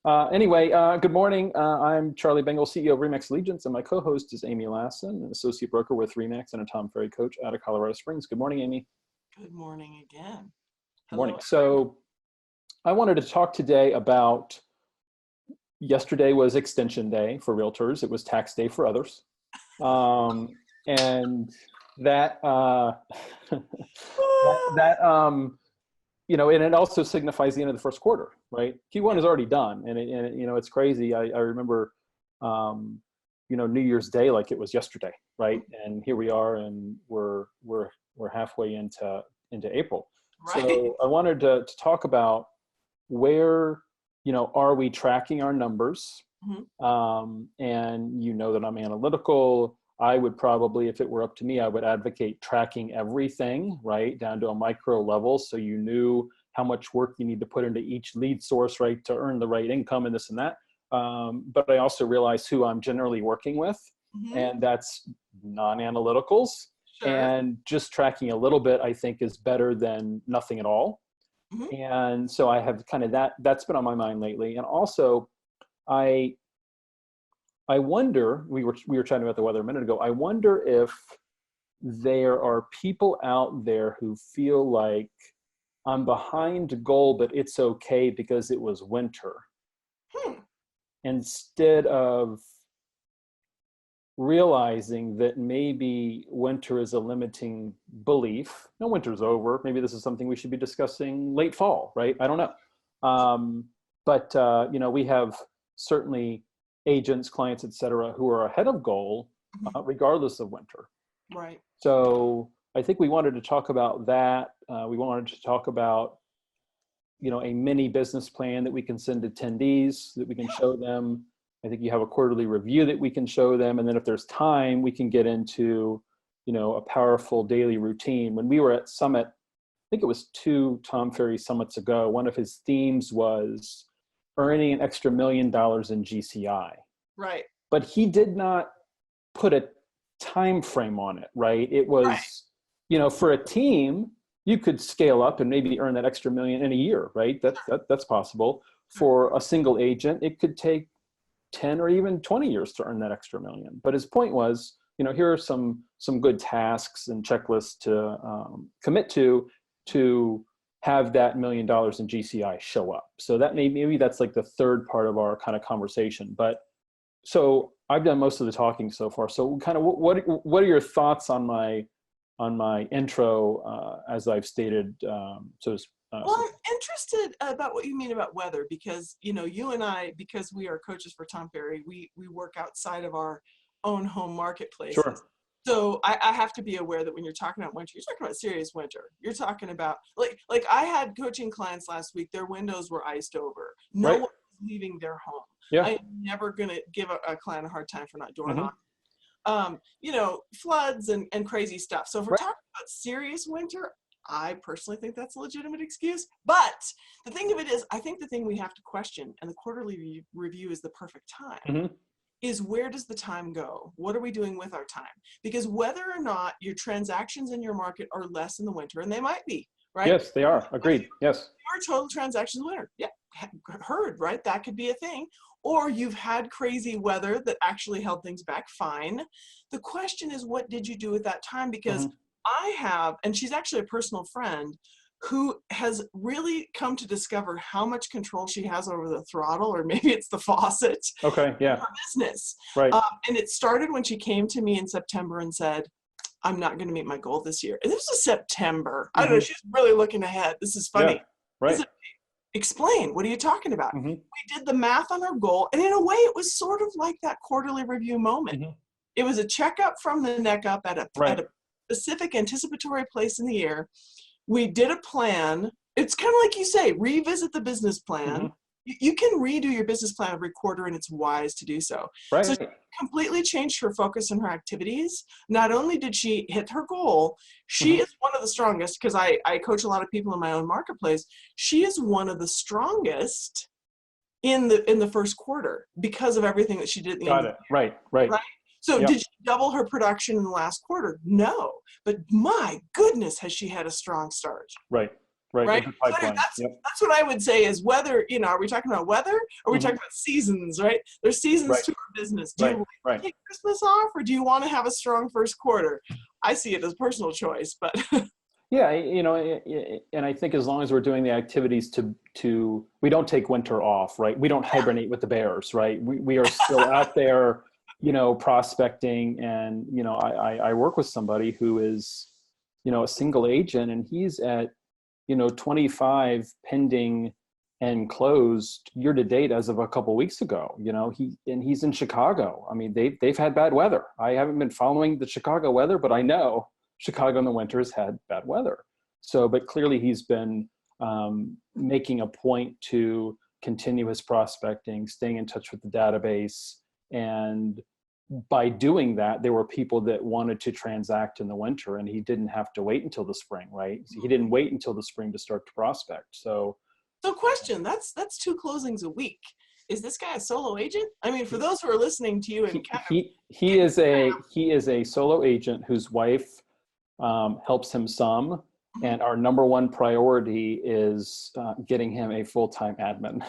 Good morning. I'm Charlie Bengal, CEO of Remax Allegiance, and my co-host is Amy Lassen, an associate broker with Remax and a Tom Ferry coach out of Colorado Springs. Good morning, Amy. Good morning again. Good morning. So I wanted to talk today about yesterday was extension day for realtors. It was tax day for others. And that, and it also signifies the end of the first quarter, right? Q1 is already done, and it's crazy. I remember, New Year's Day like it was yesterday, right? And here we are, and we're halfway into April. Right. So I wanted to talk about where, are we tracking our numbers? Mm-hmm. And that I'm analytical. I would probably, if it were up to me, I would advocate tracking everything, right, down to a micro level, so you knew how much work you need to put into each lead source, right, to earn the right income and this and that. But I also realize who I'm generally working with, Mm-hmm. and that's non-analyticals. Sure. And just tracking a little bit, I think, is better than nothing at all. Mm-hmm. And so I have kind of that's been on my mind lately. And also, I wonder, we were chatting about the weather a minute ago. I wonder if there are people out there who feel like I'm behind goal, but it's okay because it was winter. Instead of realizing that maybe winter is a limiting belief. No, winter's over. Maybe this is something we should be discussing late fall, right? I don't know. But we have certainly agents, clients, et cetera, who are ahead of goal, regardless of winter. Right. So I think we wanted to talk about that. We wanted to talk about, a mini business plan that we can send attendees, that we can show them. I think you have a quarterly review that we can show them. And then if there's time, we can get into, a powerful daily routine. When we were at Summit, I think it was 2 Tom Ferry summits ago, one of his themes was earning an extra $1 million in GCI. Right. But he did not put a time frame on it, right? It was, right. For a team, you could scale up and maybe earn that extra $1 million in a year, right? That's possible. For a single agent, it could take 10 or even 20 years to earn that extra $1 million. But his point was, here are some good tasks and checklists to commit to have that $1 million in GCI show up. So that maybe that's like the third part of our kind of conversation. But so I've done most of the talking so far. So kind of what are your thoughts on my intro as I've stated? Well, I'm interested about what you mean about weather, because you and I, because we are coaches for Tom Ferry, we work outside of our own home marketplaces. Sure. So I have to be aware that when you're talking about winter, you're talking about serious winter. You're talking about like I had coaching clients last week. Their windows were iced over. No one was leaving their home. Yeah. I'm never gonna give a client a hard time for not door knocking. Floods and crazy stuff. So if we're talking about serious winter, I personally think that's a legitimate excuse. But the thing of it is, I think the thing we have to question, and the quarterly review is the perfect time, is where does the time go? What are we doing with our time? Because whether or not your transactions in your market are less in the winter, and they might be, right? Yes, they are. Agreed. Yes. Your total transactions in the winter. Yeah, heard, right? That could be a thing. Or you've had crazy weather that actually held things back. Fine. The question is, what did you do with that time? Because I have, and she's actually a personal friend, who has really come to discover how much control she has over the throttle, or maybe it's the faucet. Okay, yeah. In her business. Right. And it started when she came to me in September and said, I'm not going to meet my goal this year. And this was September. I don't know. She's really looking ahead. This is funny. Yeah, right. Explain. What are you talking about? We did the math on her goal. And in a way, it was sort of like that quarterly review moment. It was a checkup from the neck up at a specific anticipatory place in the year. We did a plan. It's kind of like you say, revisit the business plan. You can redo your business plan every quarter, and it's wise to do so. Right. So she completely changed her focus and her activities. Not only did she hit her goal, she is one of the strongest, because I coach a lot of people in my own marketplace. She is one of the strongest in the first quarter because of everything that she did at the end of the year. Right. So did she double her production in the last quarter? No. But my goodness, has she had a strong start. Right. Right. right? A good So pipeline. Yep. that's what I would say is weather, are we talking about weather? Or are we talking about seasons, right? There's seasons Right. to our business. Do Right. you Right. take Christmas off or do you want to have a strong first quarter? I see it as a personal choice, but Yeah, and I think as long as we're doing the activities we don't take winter off, right? We don't hibernate with the bears, right? We are still out there, prospecting, and I work with somebody who is, a single agent, and he's at, 25 pending and closed year to date as of a couple weeks ago. He's in Chicago. I mean, they've had bad weather. I haven't been following the Chicago weather, but I know Chicago in the winter has had bad weather. So, but clearly he's been making a point to continue his prospecting, staying in touch with the database. And by doing that, there were people that wanted to transact in the winter, and he didn't have to wait until the spring, right? He didn't wait until the spring to start to prospect. So question, that's 2 closings a week. Is this guy a solo agent? I mean, for those who are listening to you and he is a solo agent whose wife helps him some, and our number one priority is getting him a full-time admin.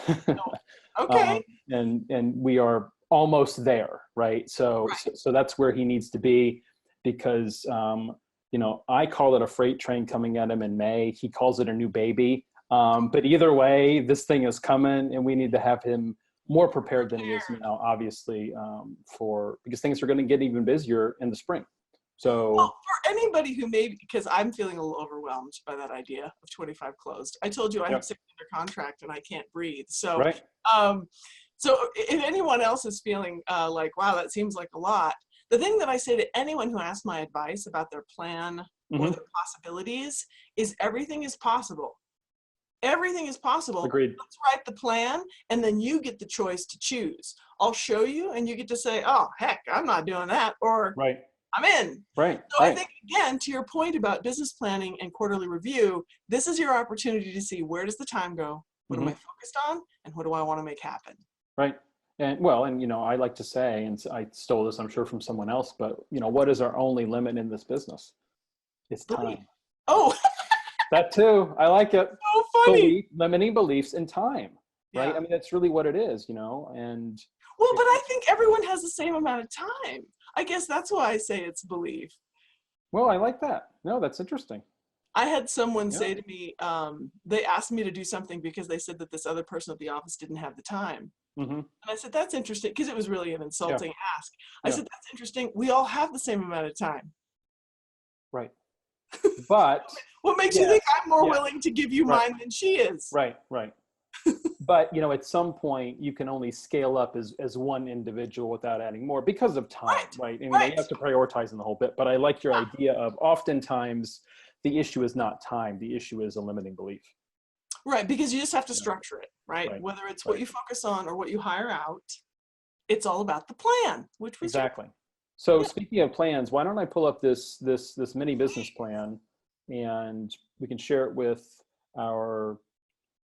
Okay. And we are almost there, right? So that's where he needs to be, because I call it a freight train coming at him in May. He calls it a new baby. But either way, this thing is coming, and we need to have him more prepared than he is now, obviously, because things are going to get even busier in the spring. So well, for anybody who because I'm feeling a little overwhelmed by that idea of 25 closed. I told you I have 6 under contract and I can't breathe. So, right. So if anyone else is feeling like, wow, that seems like a lot, the thing that I say to anyone who asks my advice about their plan or their possibilities is everything is possible. Everything is possible. Agreed. Let's write the plan, and then you get the choice to choose. I'll show you, and you get to say, oh, heck, I'm not doing that, or right. I'm in. Right. So I think, again, to your point about business planning and quarterly review, this is your opportunity to see, where does the time go? What am I focused on? And what do I want to make happen? Right. And I like to say, and I stole this, I'm sure, from someone else, but what is our only limit in this business? It's time. Oh, that too. I like it. So funny. Limiting beliefs in time. Right. Yeah. I mean, that's really what it is, and. Well, but I think everyone has the same amount of time. I guess that's why I say it's belief. Well, I like that. No, that's interesting. I had someone say to me, they asked me to do something because they said that this other person at the office didn't have the time. And I said, that's interesting, because it was really an insulting ask. I said, that's interesting. We all have the same amount of time. Right. But what makes you think I'm more willing to give you mine than she is? Right. But at some point you can only scale up as one individual without adding more because of time, right? I mean, you have to prioritize in the whole bit. But I like your idea of, oftentimes the issue is not time, the issue is a limiting belief. Right, because you just have to structure it, right? Whether it's what you focus on or what you hire out, it's all about the plan, which we exactly. So speaking of plans, why don't I pull up this mini business plan, and we can share it with our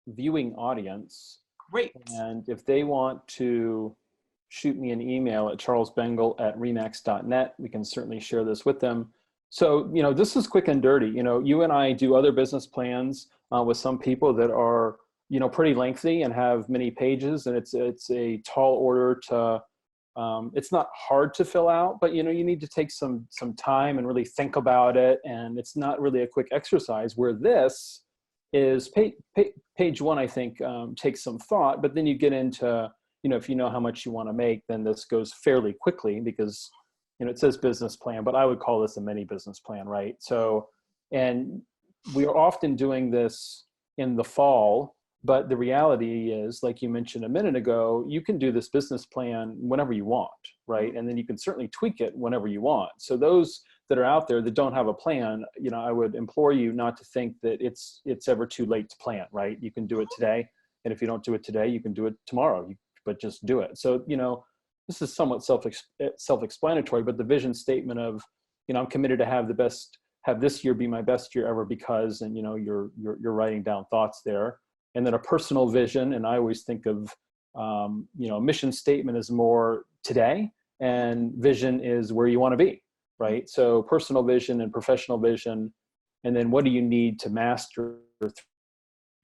viewing audience. Great. And if they want to shoot me an email at charlesbengal@remax.net, we can certainly share this with them. So, this is quick and dirty. You and I do other business plans with some people that are, pretty lengthy and have many pages, and it's a tall order to, it's not hard to fill out, but, you need to take some time and really think about it. And it's not really a quick exercise, where this is page 1, I think, takes some thought, but then you get into, if you know how much you want to make, then this goes fairly quickly, because, it says business plan, but I would call this a mini business plan, right? So, and we are often doing this in the fall, but the reality is, like you mentioned a minute ago, you can do this business plan whenever you want, right? And then you can certainly tweak it whenever you want. So those that are out there that don't have a plan, I would implore you not to think that it's ever too late to plan, right? You can do it today. And if you don't do it today, you can do it tomorrow, but just do it. So, this is somewhat self-explanatory, but the vision statement of, I'm committed to have this year be my best year ever because, and, you're writing down thoughts there. And then a personal vision. And I always think of, mission statement is more today, and vision is where you want to be. Right. So personal vision and professional vision. And then what do you need to master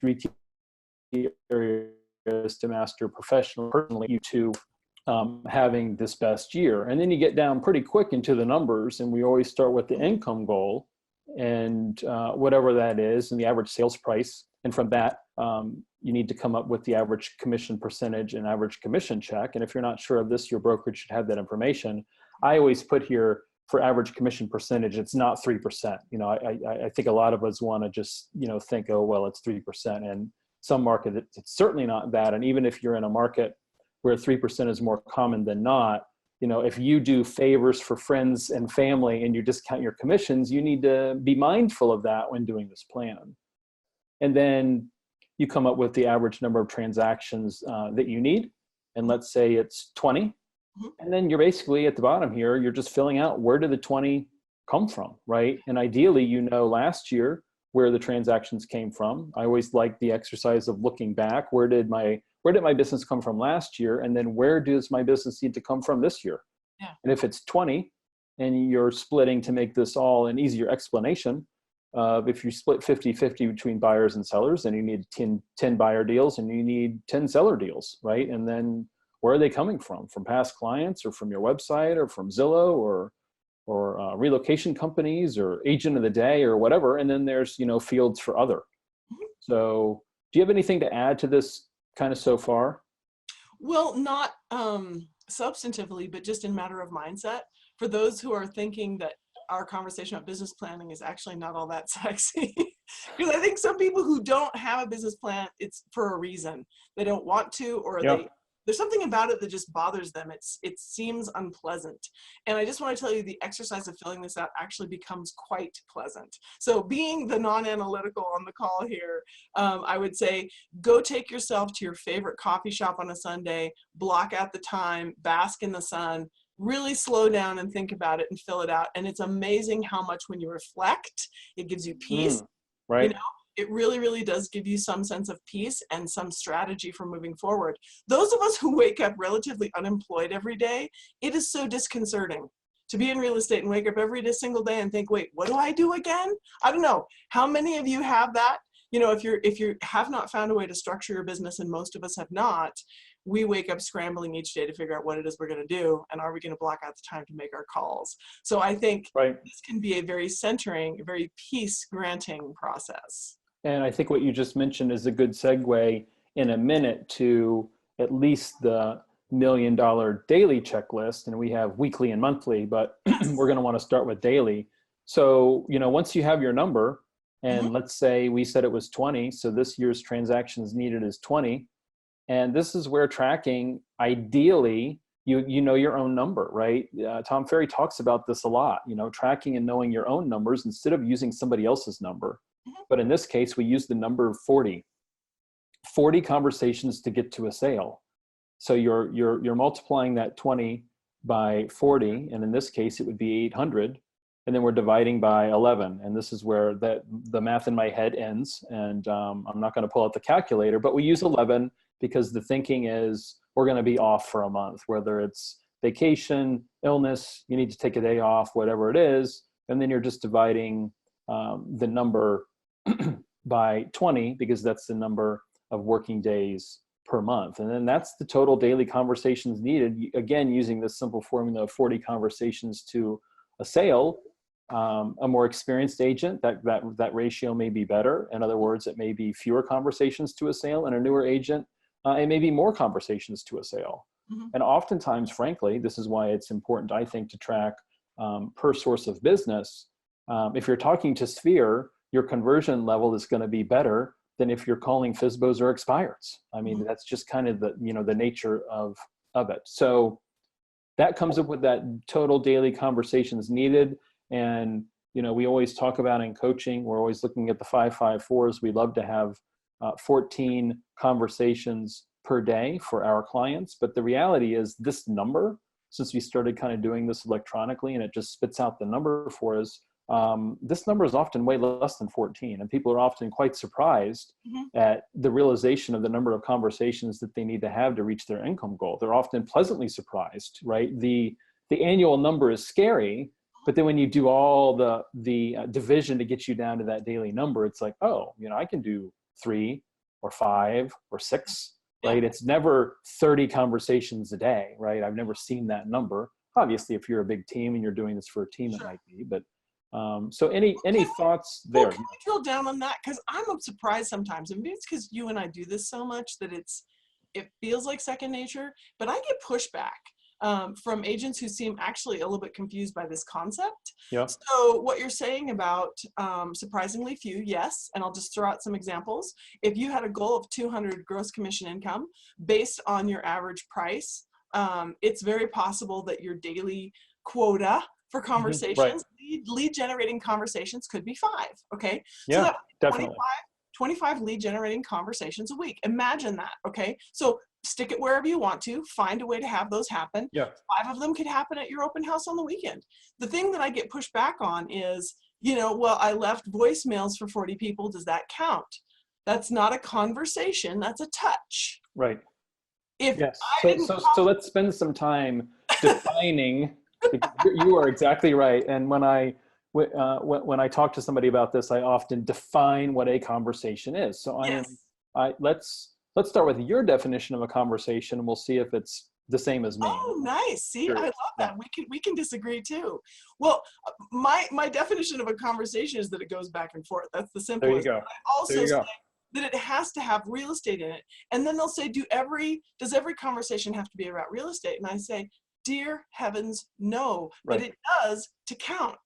three key areas to master professionally, personally, you to having this best year. And then you get down pretty quick into the numbers, and we always start with the income goal and whatever that is, and the average sales price. And from that, you need to come up with the average commission percentage and average commission check. And if you're not sure of this, your brokerage should have that information. I always put here for average commission percentage, it's not 3%. You know, I think a lot of us want to just, you know, think, oh, well, it's 3%. And some market, it's certainly not that. And even if you're in a market where 3% is more common than not, you know, if you do favors for friends and family and you discount your commissions, you need to be mindful of that when doing this plan. And then you come up with the average number of transactions that you need. And let's say it's 20. And then you're basically at the bottom here, you're just filling out where did the 20 come from, right? And ideally, you know, last year where the transactions came from. I always like the exercise of looking back. Where did my business come from last year? And then where does my business need to come from this year? Yeah. And if it's 20 and you're splitting to make this all an easier explanation, if you split 50-50 between buyers and sellers, then you need 10 buyer deals and you need 10 seller deals, right? And then where are they coming from? From past clients or from your website or from Zillow or relocation companies or agent of the day or whatever. And then there's, you know, fields for other. So do you have anything to add to this kind of so far? Well, not substantively, but just in matter of mindset. For those who are thinking that our conversation about business planning is actually not all that sexy. Because I think some people who don't have a business plan, it's for a reason. They don't want to, or there's something about it that just bothers them. It seems unpleasant. And I just want to tell you, the exercise of filling this out actually becomes quite pleasant. So being the non-analytical on the call here, I would say, go take yourself to your favorite coffee shop on a Sunday, block out the time, bask in the sun, really slow down and think about it and fill it out. And it's amazing how much when you reflect, it gives you peace. Right. You know, it really, really does give you some sense of peace and some strategy for moving forward. Those of us who wake up relatively unemployed every day, it is so disconcerting to be in real estate and wake up every single day and think, wait, what do I do again? I don't know. How many of you have that? You know, if you have not found a way to structure your business, and most of us have not, we wake up scrambling each day to figure out what it is we're going to do, and are we going to block out the time to make our calls. So I think this can be a very centering, a very peace-granting process. And I think what you just mentioned is a good segue in a minute to at least the $1 million daily checklist. And we have weekly and monthly, but we're going to want to start with daily. So, you know, once you have your number, and let's say we said it was 20, so this year's transactions needed is 20. And this is where tracking, ideally, you know your own number, right? Tom Ferry talks about this a lot, you know, tracking and knowing your own numbers instead of using somebody else's number. But in this case, we use the number 40 conversations to get to a sale. So you're multiplying that 20 by 40, and in this case, it would be 800. And then we're dividing by 11. And this is where the math in my head ends. And I'm not going to pull out the calculator, but we use 11 because the thinking is we're going to be off for a month, whether it's vacation, illness, you need to take a day off, whatever it is. And then you're just dividing the number by 20 because that's the number of working days per month. And then that's the total daily conversations needed. Again, using this simple formula of 40 conversations to a sale. A more experienced agent, that ratio may be better. In other words, it may be fewer conversations to a sale, and a newer agent, it may be more conversations to a sale. And oftentimes, frankly, this is why it's important, I think, to track per source of business. If you're talking to Sphere, your conversion level is going to be better than if you're calling FSBOs or expireds. I mean, that's just kind of the nature of it. So that comes up with that total daily conversations needed. And, you know, we always talk about in coaching, we're always looking at the 5-5-4s. We love to have 14 conversations per day for our clients. But the reality is this number, since we started kind of doing this electronically and it just spits out the number for us, this number is often way less than 14. And people are often quite surprised at the realization of the number of conversations that they need to have to reach their income goal. They're often pleasantly surprised, right? The annual number is scary. But then when you do all the division to get you down to that daily number, it's like, oh, you know, I can do 3 or 5 or 6, Yeah. right? It's never 30 conversations a day, right? I've never seen that number. Obviously, if you're a big team and you're doing this for a team, it Sure. might be, but so any thoughts Well, there? can we drill down on that? Because I'm surprised sometimes. And maybe it's because you and I do this so much that it feels like second nature. But I get pushback from agents who seem actually a little bit confused by this concept. Yeah. So what you're saying about surprisingly few, yes. And I'll just throw out some examples. If you had a goal of 200 gross commission income based on your average price, it's very possible that your daily quota for conversations, Right. lead generating conversations could be 5. Okay. So Yeah, that definitely. 25 lead generating conversations a week. Imagine that. Okay. So stick it wherever you want to, find a way to have those happen. Yeah. 5 of them could happen at your open house on the weekend. The thing that I get pushed back on is, well, I left voicemails for 40 people. Does that count? That's not a conversation. That's a touch. Right. If Yes. I didn't So let's spend some time defining. You are exactly right. And when I talk to somebody about this, I often define what a conversation is. So Yes. let's start with your definition of a conversation, and we'll see if it's the same as me. Oh, nice. See, I Curious. love that. We can disagree too. Well, my definition of a conversation is that it goes back and forth. That's the There you simplest. go. I also There you say go. that it has to have real estate in it. And then they'll say, does every conversation have to be about real estate? And I say, dear heavens, no, but Right. it does to count.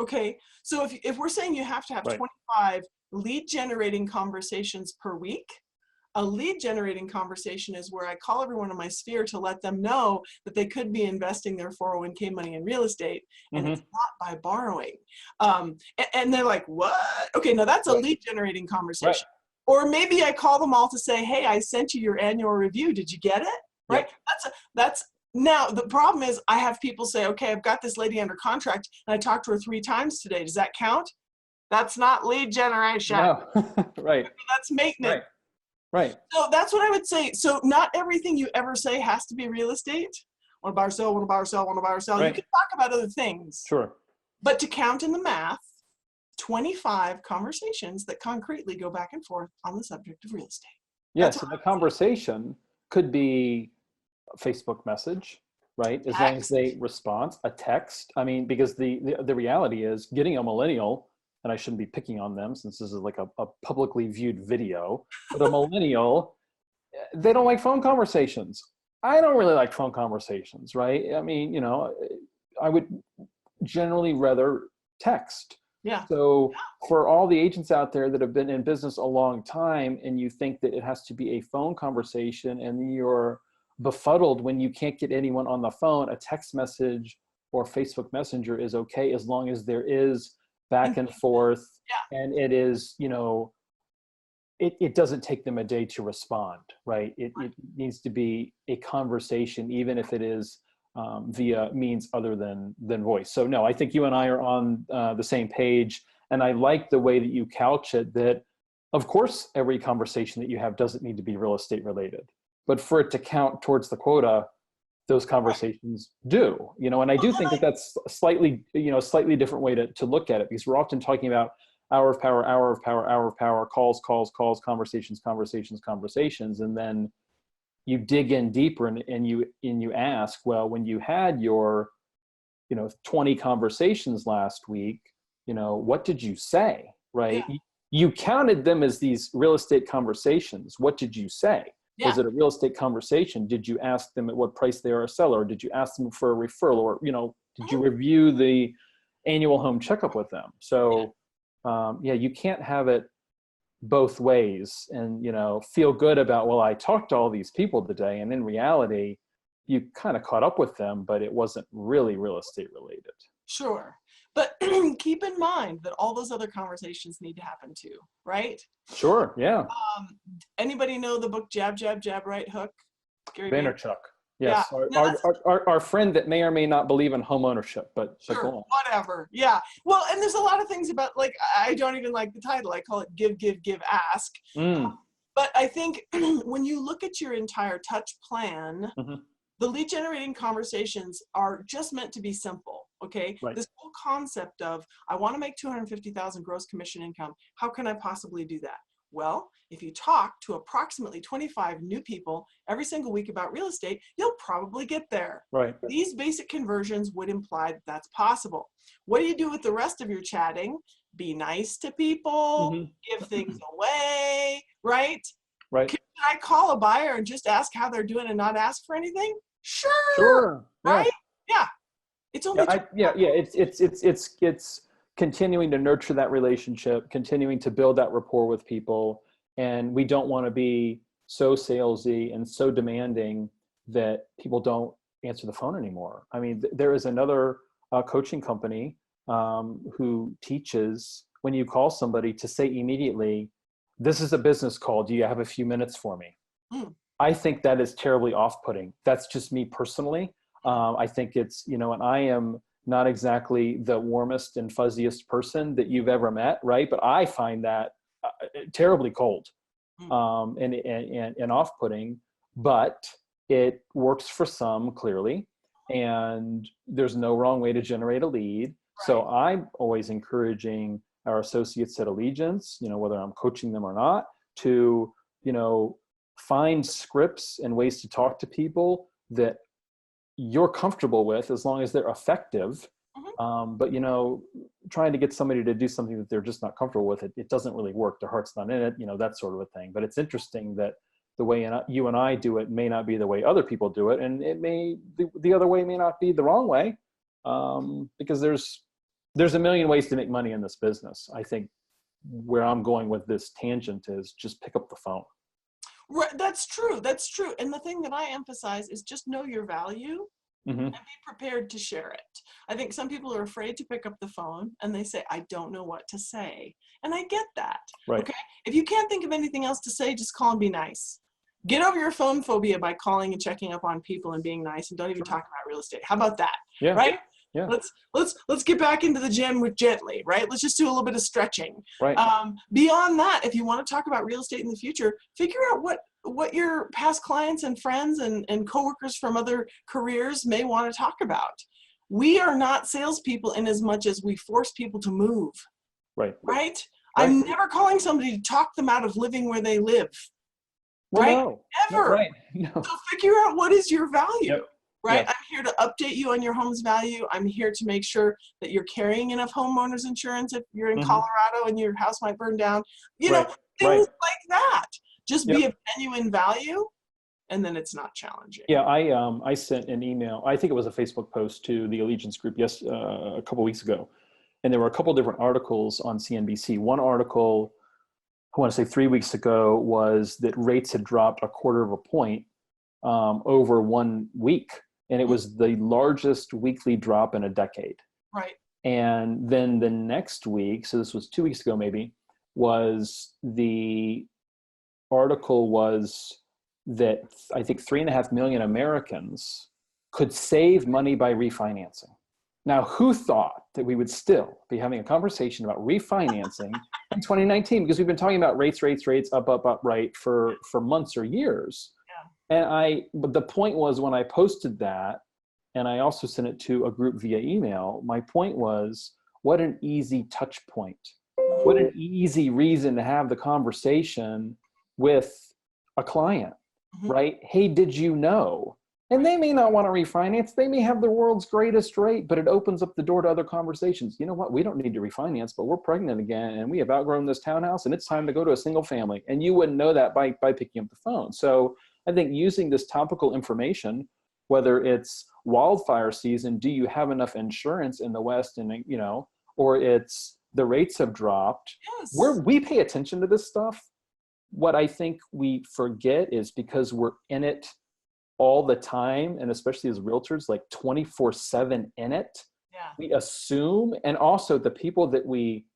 Okay. So if we're saying you have to have Right. 25 lead generating conversations per week, a lead generating conversation is where I call everyone in my sphere to let them know that they could be investing their 401k money in real estate, and it's not by borrowing. And they're like, what? Okay, now that's a Right. lead generating conversation. Right. Or maybe I call them all to say, hey, I sent you your annual review. Did you get it? Right? Yep. That's now the problem is I have people say, okay, I've got this lady under contract and I talked to her 3 times today. Does that count? That's not lead generation. No. Right. That's maintenance. Right. So that's what I would say. So not everything you ever say has to be real estate. Want to buy or sell, want to buy or sell, want to buy or sell. Right. You can talk about other things. Sure. But to count in the math, 25 conversations that concretely go back and forth on the subject of real estate. Yes, and the conversation could be a Facebook message, right? As long as they respond, a text. I mean, because the reality is getting a millennial, and I shouldn't be picking on them since this is like a publicly viewed video, but a millennial, they don't like phone conversations. I don't really like phone conversations, right? I mean, I would generally rather text. Yeah. So for all the agents out there that have been in business a long time and you think that it has to be a phone conversation and you're befuddled when you can't get anyone on the phone, a text message or Facebook Messenger is okay as long as there is back and forth. Yeah. And it is, it doesn't take them a day to respond, right? It needs to be a conversation, even if it is via means other than voice. So no, I think you and I are on the same page. And I like the way that you couch it, that of course, every conversation that you have doesn't need to be real estate related, but for it to count towards the quota, those conversations do, and I do think that that's slightly different way to look at it, because we're often talking about hour of power, calls, conversations. And then you dig in deeper and you ask, well, when you had your, 20 conversations last week, what did you say, right? Yeah. You counted them as these real estate conversations. What did you say? Yeah. Was it a real estate conversation? Did you ask them at what price they are a seller? Did you ask them for a referral? Or, did you review the annual home checkup with them? So, you can't have it both ways and, feel good about, well, I talked to all these people today. And in reality, you kind of caught up with them, but it wasn't really real estate related. Sure. But keep in mind that all those other conversations need to happen too, right? Sure. Yeah. Anybody know the book Jab, Jab, Jab, Right Hook? Gary Vaynerchuk. Yes. Yeah. Our friend that may or may not believe in home ownership, but Sure, go on. whatever. Yeah. Well, and there's a lot of things about, like, I don't even like the title. I call it Give, Give, Give, Ask. But I think when you look at your entire touch plan, the lead generating conversations are just meant to be simple. Okay. Right. This whole concept of, I want to make 250,000 gross commission income. How can I possibly do that? Well, if you talk to approximately 25 new people every single week about real estate, you'll probably get there. Right. These basic conversions would imply that that's possible. What do you do with the rest of your chatting? Be nice to people, Mhm. give things away, right? Right. Can I call a buyer and just ask how they're doing and not ask for anything? Sure. Sure. Yeah. Right? Yeah. It's Yeah. only Yeah. It's continuing to nurture that relationship, continuing to build that rapport with people. And we don't want to be so salesy and so demanding that people don't answer the phone anymore. I mean, there is another coaching company who teaches when you call somebody to say immediately, "This is a business call. Do you have a few minutes for me?" Mm. I think that is terribly off-putting. That's just me personally. I think it's, you know, and I am not exactly the warmest and fuzziest person that you've ever met, right? But I find that terribly cold and off-putting. But it works for some, clearly, and there's no wrong way to generate a lead. So I'm always encouraging our associates at Allegiance, you know, whether I'm coaching them or not, to, you know, find scripts and ways to talk to people that you're comfortable with as long as they're effective. But, you know, trying to get somebody to do something that they're just not comfortable with, it doesn't really work. Their heart's not in it, you know, that sort of a thing. But it's interesting that the way you and I do it may not be the way other people do it. And it may, the other way may not be the wrong way, because there's a million ways to make money in this business. I think where I'm going with this tangent is just pick up the phone. Right, that's true. That's true. And the thing that I emphasize is just know your value and be prepared to share it. I think some people are afraid to pick up the phone and they say, I don't know what to say. And I get that. Right. Okay. If you can't think of anything else to say, just call and be nice. Get over your phone phobia by calling and checking up on people and being nice, and don't even talk about real estate. How about that? Yeah. Right? Yeah. Let's get back into the gym with gently, right? Let's just do a little bit of stretching. Right. Beyond that, if you want to talk about real estate in the future, figure out what your past clients and friends and coworkers from other careers may want to talk about. We are not salespeople in as much as we force people to move. Right. Right? I'm never calling somebody to talk them out of living where they live. Well, right? no. Ever. No, right. No. So figure out what is your value. Yep. Right? Yep. I'm here to update you on your home's value. I'm here to make sure that you're carrying enough homeowners insurance if you're in Colorado and your house might burn down. You know, things like that. Just be of genuine value, and then it's not challenging. Yeah, I sent an email. I think it was a Facebook post to the Allegiance group a couple weeks ago, and there were a couple different articles on CNBC. One article, I want to say 3 weeks ago, was that rates had dropped 1/4 point over 1 week, and it was the largest weekly drop in a decade. Right. And then the next week, so this was 2 weeks ago maybe, was the article was that I think 3.5 million Americans could save money by refinancing. Now, who thought that we would still be having a conversation about refinancing in 2019? Because we've been talking about rates, up, right, for months or years. And but the point was, when I posted that, and I also sent it to a group via email, my point was, what an easy touch point. What an easy reason to have the conversation with a client, right? Hey, did you know? And they may not want to refinance. They may have the world's greatest rate, but it opens up the door to other conversations. You know what? We don't need to refinance, but we're pregnant again, and we have outgrown this townhouse, and it's time to go to a single family. And you wouldn't know that by picking up the phone. So I think using this topical information, whether it's wildfire season, do you have enough insurance in the West, and you know, or it's the rates have dropped. We pay attention to this stuff. What I think we forget is, because we're in it all the time, and especially as realtors, like 24/7 in it, we assume, and also the people that we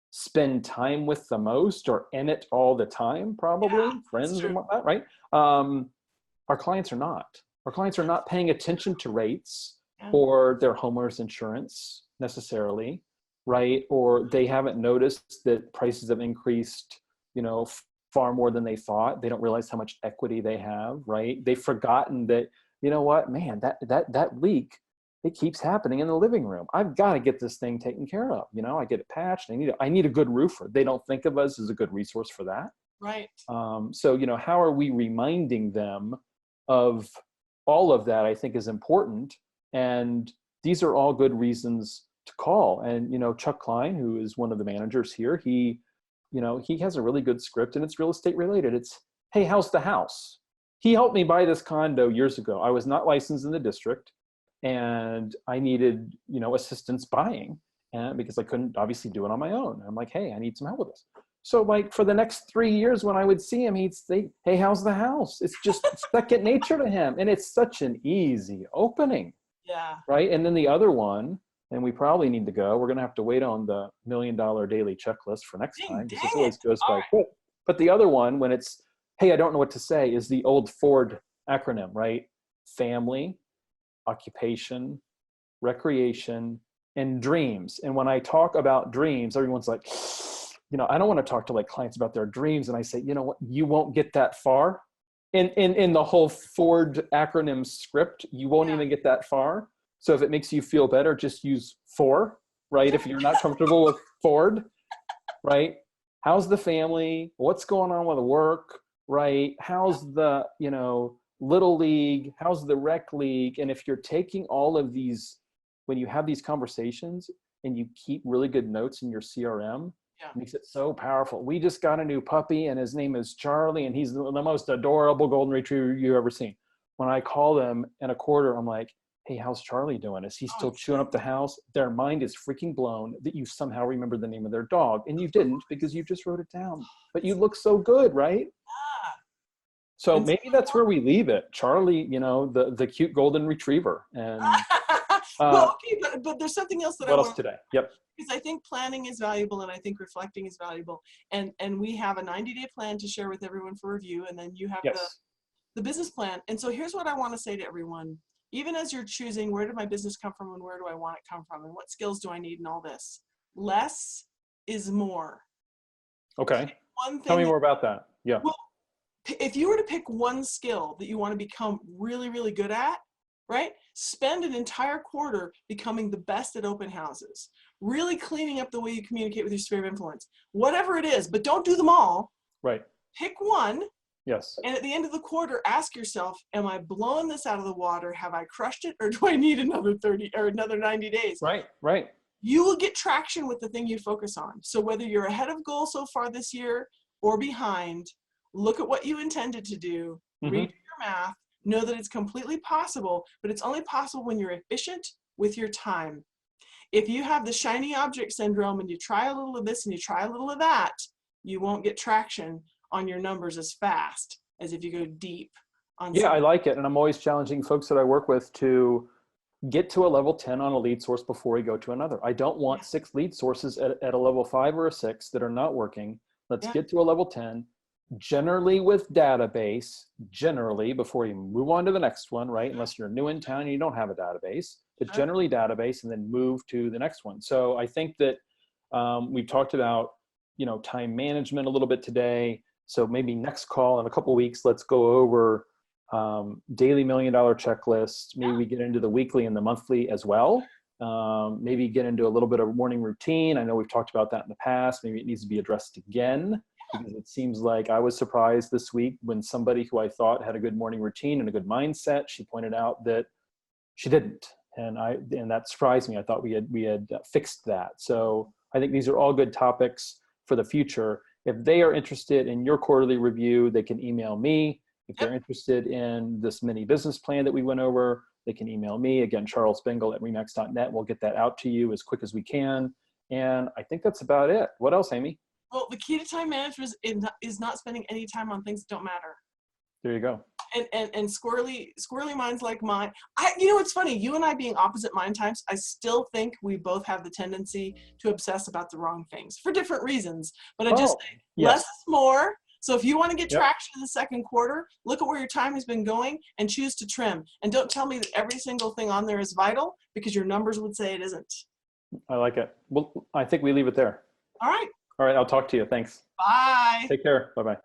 spend time with the most are in it all the time, probably friends and whatnot, right? Our clients are not. Our clients are not paying attention to rates or their homeowners insurance necessarily, right? Or they haven't noticed that prices have increased, you know, far more than they thought. They don't realize how much equity they have, right? They've forgotten that, you know what, man, that leak, it keeps happening in the living room. I've got to get this thing taken care of. You know, I get it patched. I need a good roofer. They don't think of us as a good resource for that. Right. So, you know, how are we reminding them of all of that, I think is important. And these are all good reasons to call. And, you know, Chuck Klein, who is one of the managers here, he, you know, he has a really good script and it's real estate related. It's, hey, how's the house? He helped me buy this condo years ago. I was not licensed in the district and I needed, you know, assistance buying, and because I couldn't obviously do it on my own. I'm like, hey, I need some help with this. So like for the next 3 years when I would see him, he'd say, hey, how's the house? It's just second nature to him. And it's such an easy opening, Yeah. right? And then the other one, and we probably need to go, we're gonna have to wait on the $1 Million Daily Checklist for next time, because it always goes by quick. But the other one, when it's, hey, I don't know what to say, is the old Ford acronym, right? Family, occupation, recreation, and dreams. And when I talk about dreams, everyone's like, you know, I don't want to talk to like clients about their dreams. And I say, you know what, you won't get that far in the whole Ford acronym script. You won't even get that far. So if it makes you feel better, just use FOR, right? If you're not comfortable with Ford, right? How's the family? What's going on with work, right? How's the, you know, little league? How's the rec league? And if you're taking all of these, when you have these conversations and you keep really good notes in your CRM, it makes it so powerful. We just got a new puppy and his name is Charlie and he's the most adorable golden retriever you've ever seen. When I call them in a quarter, I'm like, hey, how's Charlie doing? Is he still chewing up the house? Their mind is freaking blown that you somehow remember the name of their dog, and you didn't because you just wrote it down. But you look so good, right? Yeah. So maybe that's where we leave it. Charlie, you know, the cute golden retriever. And well, okay, but there's something else that what else today? Yep. Because I think planning is valuable and I think reflecting is valuable. And we have a 90-day plan to share with everyone for review, and then you have the business plan. And so here's what I want to say to everyone. Even as you're choosing, where did my business come from and where do I want it come from and what skills do I need and all this, less is more. Okay. One thing. Tell me more about that. Yeah. Well, if you were to pick one skill that you want to become really, really good at, right? Spend an entire quarter becoming the best at open houses, really cleaning up the way you communicate with your sphere of influence, whatever it is, but don't do them all. Right. Pick one. Yes. And at the end of the quarter, ask yourself, am I blowing this out of the water? Have I crushed it? Or do I need another 30 or another 90 days? Right, right. You will get traction with the thing you focus on. So whether you're ahead of goal so far this year or behind, look at what you intended to do, read your math, know that it's completely possible, but it's only possible when you're efficient with your time. If you have the shiny object syndrome and you try a little of this and you try a little of that, you won't get traction on your numbers as fast as if you go deep on I like it. And I'm always challenging folks that I work with to get to a level 10 on a lead source before we go to another. I don't want 6 lead sources at a level 5 or a 6 that are not working. Let's get to a level 10, generally with database, generally before you move on to the next one, right? Unless you're new in town and you don't have a database, but generally database, and then move to the next one. So I think that we talked about, you know, time management a little bit today. So maybe next call in a couple of weeks, let's go over daily $1 Million checklist. Maybe we get into the weekly and the monthly as well. Maybe get into a little bit of morning routine. I know we've talked about that in the past. Maybe it needs to be addressed again, because it seems like I was surprised this week when somebody who I thought had a good morning routine and a good mindset, she pointed out that she didn't. And that surprised me. I thought we had fixed that. So I think these are all good topics for the future. If they are interested in your quarterly review, they can email me. If they're interested in this mini business plan that we went over, they can email me. Again, charlesbingle@remax.net. We'll get that out to you as quick as we can. And I think that's about it. What else, Amy? Well, the key to time management is not spending any time on things that don't matter. There you go. And squirrely minds like mine. You know, it's funny, you and I being opposite mind types, I still think we both have the tendency to obsess about the wrong things for different reasons. But I just say less is more. So if you want to get traction in the second quarter, look at where your time has been going and choose to trim. And don't tell me that every single thing on there is vital, because your numbers would say it isn't. I like it. Well, I think we leave it there. All right. All right. I'll talk to you. Thanks. Bye. Take care. Bye-bye.